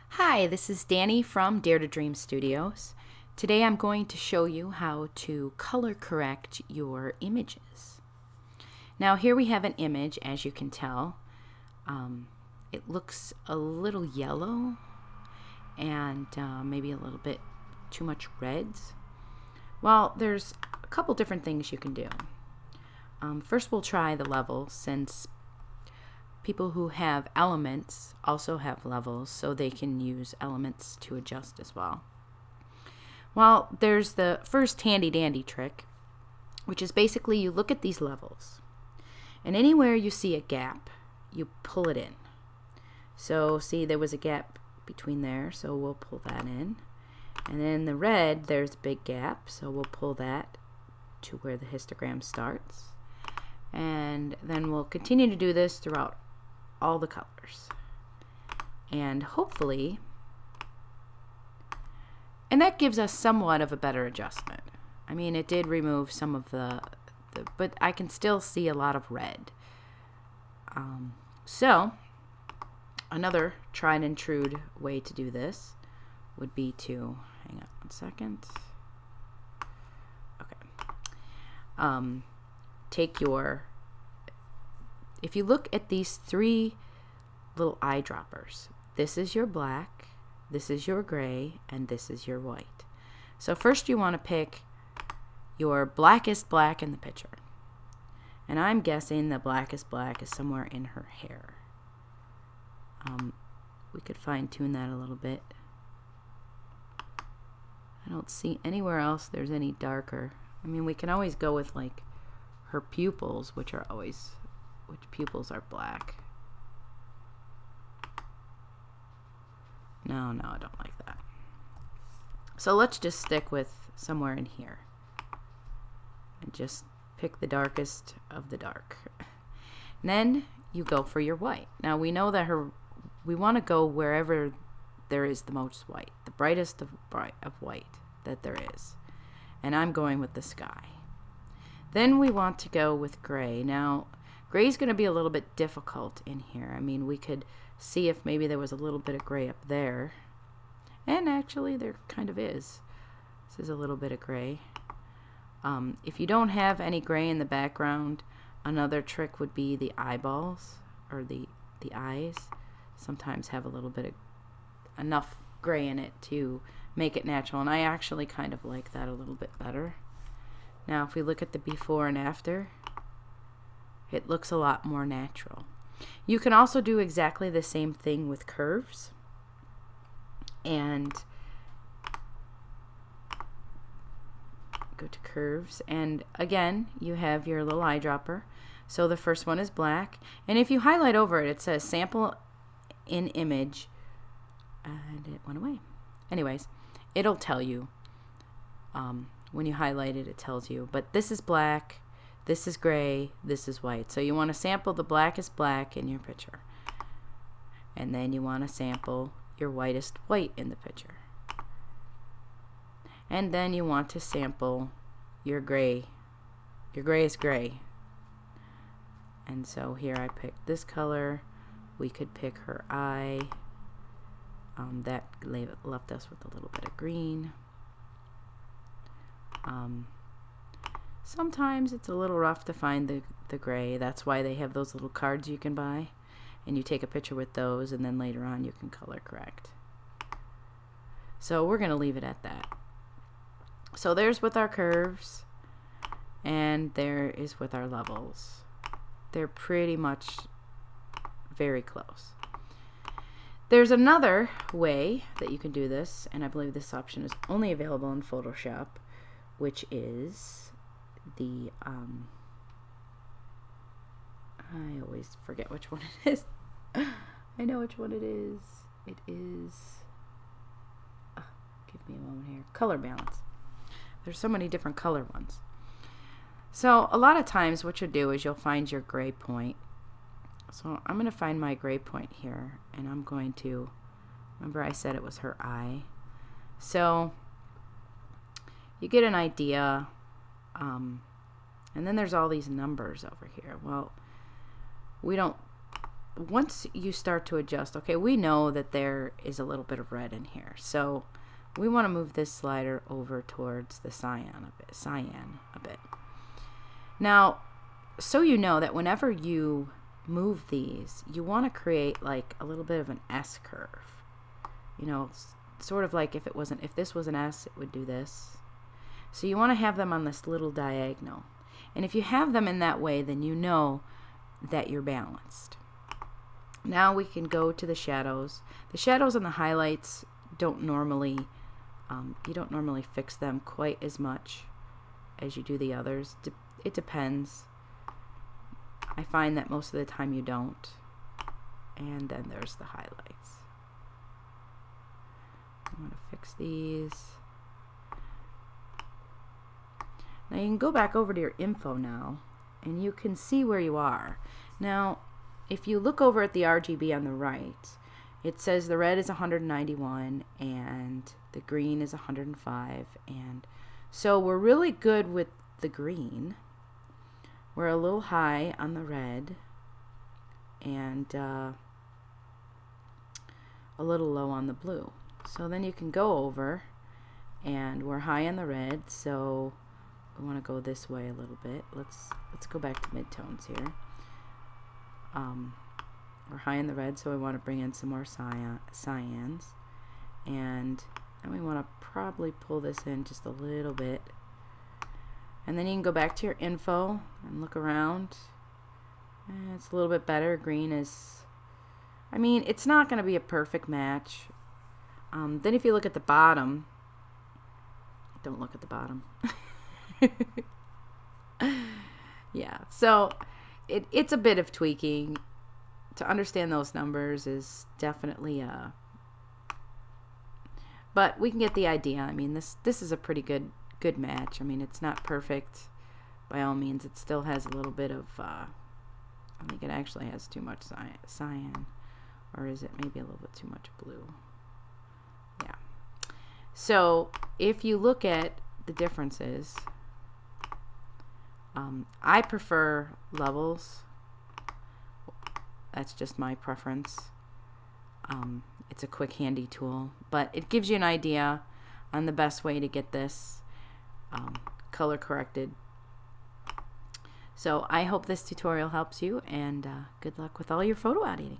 Hi, this is Danny from Dare to Dream Studios. Today I'm going to show you how to color correct your images. Now here we have an image, as you can tell. It looks a little yellow and maybe a little bit too much reds. Well, there's a couple different things you can do. First we'll try the levels, since people who have elements also have levels, so they can use elements to adjust as well. Well, there's the first handy dandy trick, which is basically you look at these levels, and anywhere you see a gap, you pull it in. So see, there was a gap between there, so we'll pull that in. And then the red, there's a big gap, so we'll pull that to where the histogram starts. And then we'll continue to do this throughout all the colors. And hopefully, and that gives us somewhat of a better adjustment. I mean, it did remove some of the but I can still see a lot of red. So another tried and true way to do this would be to, hang on 1 second. Okay. Take your, if you look at these three little eyedroppers, this is your black, this is your gray, and this is your white. So first you want to pick your blackest black in the picture. And I'm guessing the blackest black is somewhere in her hair. We could fine tune that a little bit. I don't see anywhere else there's any darker. I mean, we can always go with like her pupils, which pupils are black. No, I don't like that. So let's just stick with somewhere in here and just pick the darkest of the dark. And then you go for your white. Now we know that we want to go wherever there is the most white, the brightest of white that there is. And I'm going with the sky. Then we want to go with gray. Now, gray is going to be a little bit difficult in here. I mean, we could see if maybe there was a little bit of gray up there. And actually, there kind of is. This is a little bit of gray. If you don't have any gray in the background, another trick would be the eyeballs, or the eyes. Sometimes have a little bit of enough gray in it to make it natural, and I actually kind of like that a little bit better. Now if we look at the before and after, it looks a lot more natural. You can also do exactly the same thing with curves, and go to curves, and again you have your little eyedropper. So the first one is black, and if you highlight over it, it says sample in image, and it went away. Anyways, it'll tell you when you highlight it, it tells you, but this is black, this is gray, this is white. So you want to sample the blackest black in your picture, and then you want to sample your whitest white in the picture, and then you want to sample your grayest gray. And so here I picked this color. We could pick her eye. That left us with a little bit of green. Sometimes it's a little rough to find the gray. That's why they have those little cards you can buy, and you take a picture with those, and then later on you can color correct. So we're going to leave it at that. So there's with our curves, and there is with our levels. They're pretty much very close. There's another way that you can do this, and I believe this option is only available in Photoshop, which is the I always forget which one it is. I know which one it is. It is, give me a moment here, color balance. There's so many different color ones. So a lot of times what you'll do is you'll find your gray point. So I'm going to find my gray point here, and I'm going to, remember I said it was her eye. So you get an idea And then there's all these numbers over here. Well, we don't, once you start to adjust, okay, we know that there is a little bit of red in here. So we want to move this slider over towards the cyan a bit. Now, so you know that whenever you move these, you want to create like a little bit of an S curve. You know, sort of like if this was an S, it would do this. So you want to have them on this little diagonal. And if you have them in that way, then you know that you're balanced. Now we can go to the shadows. The shadows and the highlights don't normally, you don't normally fix them quite as much as you do the others. It depends. I find that most of the time you don't. And then there's the highlights. I'm going to fix these. Now you can go back over to your info now, and you can see where you are. Now, if you look over at the RGB on the right, it says the red is 191 and the green is 105, and so we're really good with the green. We're a little high on the red and a little low on the blue. So then you can go over, and we're high on the red, so we want to go this way a little bit. Let's go back to midtones here. We're high in the red, so we want to bring in some more cyans, and then we want to probably pull this in just a little bit. And then you can go back to your info and look around. And it's a little bit better. Green is, I mean, it's not going to be a perfect match. Then if you look at the bottom, don't look at the bottom. Yeah, so it's a bit of tweaking. To understand those numbers is definitely but we can get the idea. I mean, this is a pretty good match. I mean, it's not perfect by all means. It still has a little bit of I think it actually has too much cyan, or is it maybe a little bit too much blue? Yeah. So if you look at the differences, I prefer levels. That's just my preference. It's a quick, handy tool, but it gives you an idea on the best way to get this color corrected. So I hope this tutorial helps you, and good luck with all your photo editing.